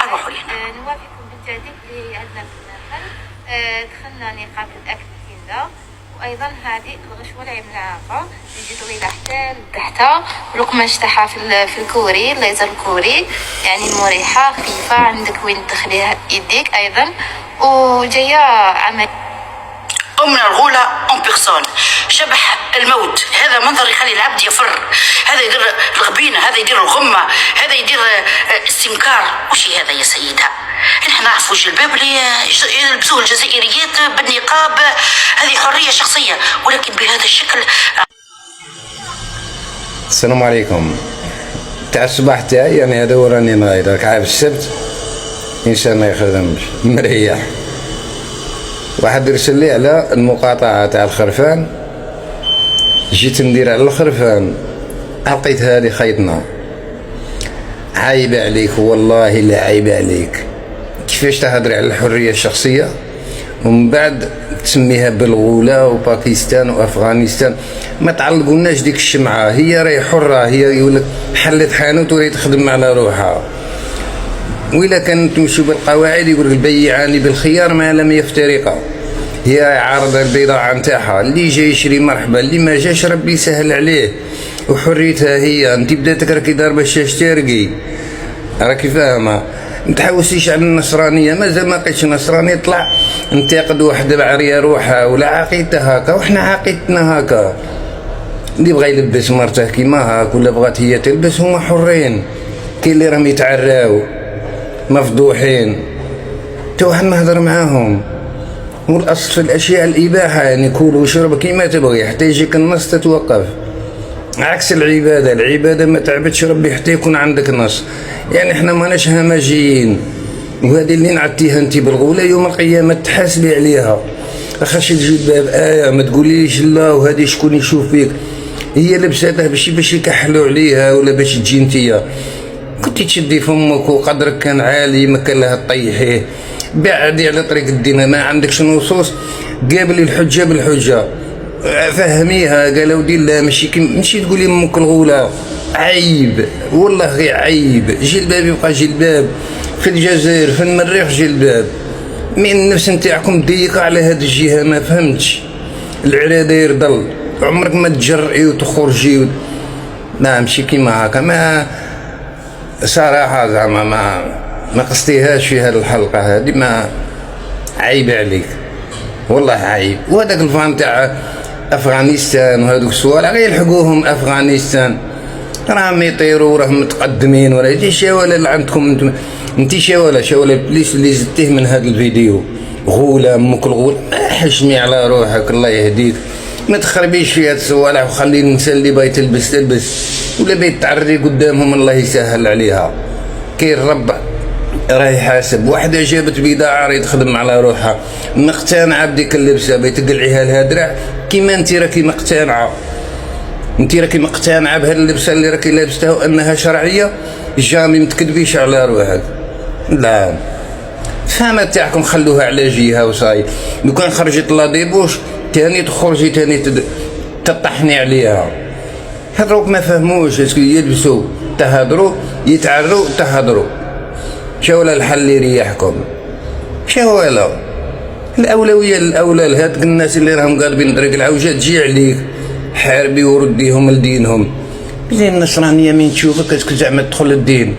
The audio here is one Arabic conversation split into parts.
أروحوا لهنا. نوافيكم بالتهديد اللي عندنا في المحل. دخلنا نقاب الأكل كندا، وأيضا هذه الغشوة العملاقة اللي تجي طويلة حتى لتحتها، والقماش تاعها في الكوري، الليزر الكوري، يعني مريحة خفيفة، عندك وين تدخليها يديك أيضا، وجاية عملية. أمنا الغولة أون بيرسون، شبح الموت. هذا منظر يخلي العبد يفر. هذا يدير الغبينة، هذا يدير الغمة، هذا يدير استنكار. وش هذا يا سيدة؟ نحن نعرفوا الجلباب اللي يلبسوه الجزائريات بالنقاب، هذه حرية شخصية، ولكن بهذا الشكل. السلام عليكم. تاع الصباح تاعي يعني هذا وراني نايض، راك عارف السبت إنسان ما يخدمش مريح. واحد يرسل لي على المقاطعة تاع الخرفان، جيت ندير على الخرفان لقيت هذه خيطنا. عايب عليك والله، لا عايب عليك. كيفاش تهضري على الحرية الشخصية ومن بعد تسميها بالغولة وباكستان وأفغانستان؟ ما تعلقوناش ديك الشمعة، هي راهي حرة، هي يقولك حلت حانوت وراهي تخدم على روحها. وإلا كانت تمشوا بالقواعد يقول البيعان بالخيار ما لم يفترقا. هي عارضة البضاعة نتاعها، اللي جاي يشري مرحبا، اللي ما جاش ربي يسهل عليه، وحريتها هي. انت بداتك راكي ضاربة الشاش تارقي، راكي فاهمة. متحوسيش على النصرانية، مازال ما لقيتش نصراني يطلع انتقد وحده بعرية روحها ولا عقيدتها هكا، وحنا عقيدتنا هكا. اللي بغى يلبس مرته كيما هاك ولا بغات هي تلبس هما حرين. كاين اللي راهم يتعراو مفضوحين، تو واحد نهضر معاهم. والاصل في الاشياء الاباحه، يعني كول وشرب كيما تبغي حتى يجيك النص تتوقف. عكس العباده، العباده ما تعبدش ربي حتى يكون عندك نص. يعني احنا ماناش همجيين، وهذه اللي نعطيها انت بالغوله يوم القيامه تحاسبي عليها. خاش تجي باب ايه ما تقوليش لا وهذه شكون يشوف فيك. هي لبساتها باش يكحلوا عليها ولا باش تجي انتيا. كنتي تشدي فمك وقدرك كان عالي ما كان لها تطيحيه. بعدي على طريق الدين، ما عندكش نصوص قابلي الحجه بالحجه، فهميها. قالوا دي لا ماشي تقولي امك الغوله. عيب والله غير عيب. جلباب يبقى جلباب في الجزائر، في المريخ جلباب. من النفس نتاعكم ضيقه على هذه الجهه، ما فهمتش. العراده يرضل، عمرك ما تجرئي وتخرجي لا ماشي كيما هكا. ما صراحه زعما ما قصديهاش في هذه الحلقه هذه. ما عيب عليك والله عيب. وهذاك الفان تاع افغانستان وهذوك السؤال غير يلحقوهم. افغانستان راهم يطيروا راهم متقدمين، ولا يجي شاوله اللي عندكم انت شاوله بليس اللي زدتيه من هذا الفيديو. غوله امك الغول، حشمي على روحك الله يهديك. ما تخربيش في هاد السوالح وخلي النساء اللي باغي تلبس ولا باغي تعري قدامهم الله يسهل عليها. كاين رب راه يحاسب. وحده جابت بضاعه راهي تخدم على روحها، مقتنعه بديك اللبسه، بتقلعيها لها درع كيما انت راكي مقتنعه. انت راكي مقتنعه بهذه اللبسه اللي راكي لابستها وانها شرعيه، جامي متكذبيش على روحك. لا فهمة تاعكم خلوها على جهه وصاي. لو كان خرجت لا ديبوش تاني تخرجي تاني تطحني عليها. هذوك ما فهموش اسكو يلبسوا تهضروا، يتعروا تهضروا. شاولا الحل اللي يريحكم، شاولا الاولويه الاولى لهاد الناس اللي راهم قاضبين طريق العوجه تجي عليك. حاربي ورديهم لدينهم. زين النصرانيه من تشوفك اسكو زعما تدخل للدين،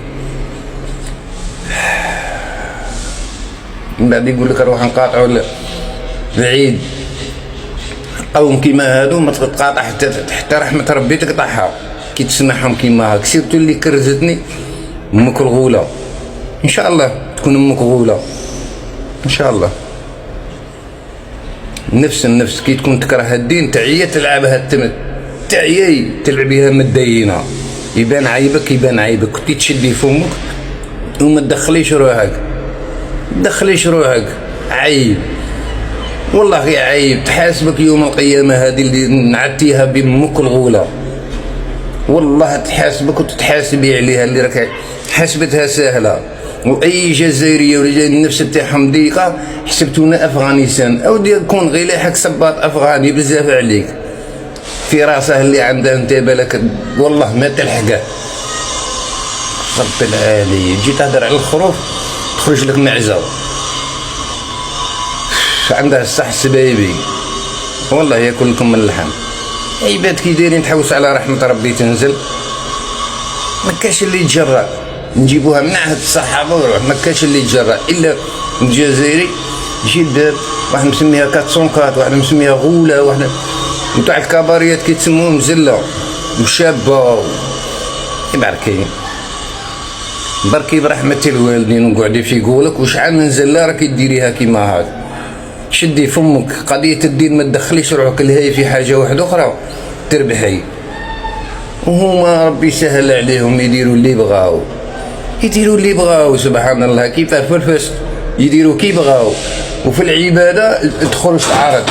من بعد يقول لك روح نقاطعوا بعيد. قوم كيما هادو ما تقاطع حتى رحمه ربي تقطعها كي تسمعهم كيما هاك. سيرتو اللي كرزتني امك الغوله، ان شاء الله تكون امك غوله ان شاء الله. النفس كي تكون تكره الدين تعيا تلعبها التمت، تعيا تلعبيها مدينه. يبان عيبك كنتي تشدي فمك وما تدخليش روحك. عيب والله غير عيب. تحاسبك يوم القيامه هذه اللي نعتيها بامك الغوله. والله تحاسبك وتتحاسبي عليها اللي راك حسبتها سهله. واي جزائريه ولا جاي النفس تاعهم ضيقه حسبتونا افغانستان. او يكون غير لاحق صباط افغاني بزاف عليك في راسه اللي عنده انت بالك والله ما تلحقه. رب العالي تجي تهدر على الخروف تخرج لك معزة عندها الصح السبايبي والله ياكل لكم من اللحم. عباد كي دايرين تحوس على رحمة ربي تنزل، ما كاش اللي يتجرأ نجيبوها من عهد الصحابة ويروح، ما كاش اللي يتجرأ إلا الجزائري يجي واحد مسميها 404 واحد مسميها غولة واحد نتاع الكباريات كيتسموهم زلة وشابة يباركي بركي برحمة الوالدين وقعدي في قولك وشحال من زلة راكي ديريها كيما هاد. شدي فمك قضية الدين ما تدخليش روحك لهي في حاجة واحدة أخرى تربحي. وهما ربي يسهل عليهم يديروا اللي بغاو، يديروا اللي بغاو سبحان الله. كيفاه في الفسق يديروا كي بغاو، وفي العبادة تخرج تعارض.